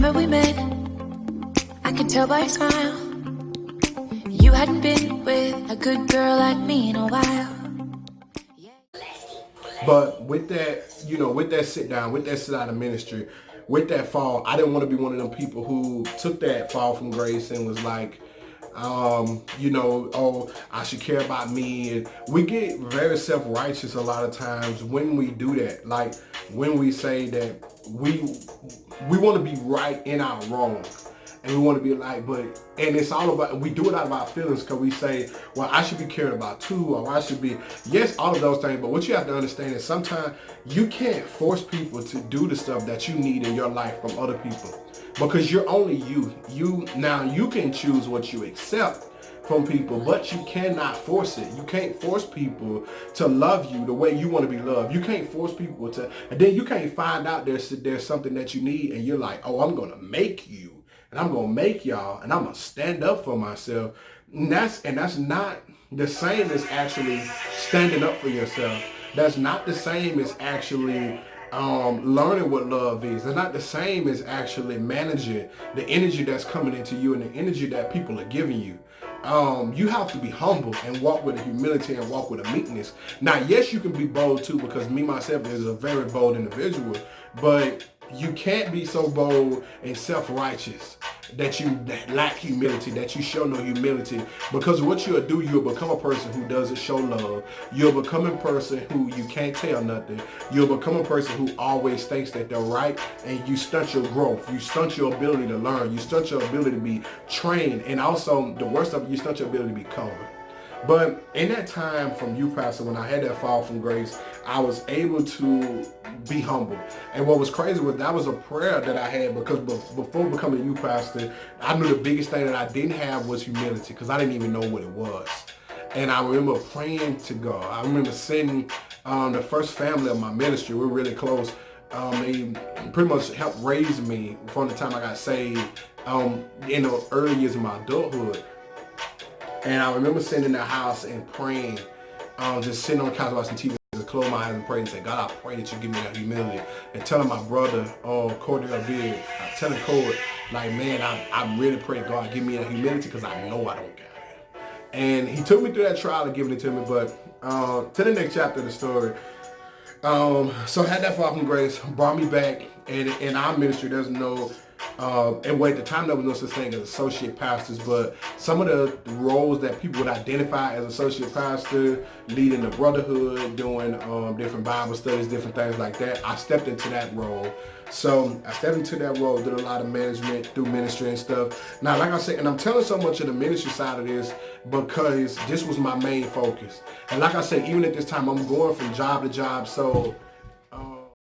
Remember we met, I could tell by your smile. You hadn't been with a good girl like me in a while. But with that, with that sit down, with that sit out of ministry, with that fall, I didn't want to be one of them people who took that fall from grace and was like, oh, I should care about me. And we get very self-righteous a lot of times when we do that. Like when we say that we want to be right in our wrong. And we want to be like, and it's all about, we do it out of our feelings because we say, well, I should be cared about too, or I should be, yes, all of those things. But what you have to understand is sometimes you can't force people to do the stuff that you need in your life from other people because you're only you. Now you can choose what you accept from people, but you cannot force it. You can't force people to love you the way you want to be loved. You can't force people to, and then you can't find out there's something that you need and you're like, oh, I'm going to make you. And I'm going to make y'all, and I'm going to stand up for myself. And that's not the same as actually standing up for yourself. That's not the same as actually learning what love is. It's not the same as actually managing the energy that's coming into you and the energy that people are giving you. You have to be humble and walk with a humility and walk with a meekness. Now, yes, you can be bold too, because me, myself, is a very bold individual, but you can't be so bold and self-righteous that you lack humility, that you show no humility, because what you'll do, you'll become a person who doesn't show love. You'll become a person who you can't tell nothing. You'll become a person who always thinks that they're right, and you stunt your growth. You stunt your ability to learn. You stunt your ability to be trained, and also the worst of it, you stunt your ability to be calm. But in that time from you, Pastor, when I had that fall from grace, I was able to be humble. And what was crazy was that was a prayer that I had, because before becoming you, Pastor, I knew the biggest thing that I didn't have was humility, because I didn't even know what it was. And I remember praying to God. I remember sending the first family of my ministry. We're really close. They pretty much helped raise me from the time I got saved in the early years of my adulthood. And I remember sitting in their house and praying, just sitting on the couch watching TV, just close my eyes and pray and say, God, I pray that you give me that humility. And telling my brother, Cordell Beard, telling Cord, like, man, I really pray God give me that humility, because I know I don't got it. And he took me through that trial of giving it to me. But to the next chapter of the story, so I had that fall from grace, brought me back. And in our ministry, there's no, and at the time there was no such thing as associate pastors, but some of the roles that people would identify as associate pastor, leading the brotherhood, doing different Bible studies, different things like that, I stepped into that role. So I stepped into that role, did a lot of management through ministry and stuff. Now, like I said, and I'm telling so much of the ministry side of this because this was my main focus. And like I said, even at this time, I'm going from job to job. So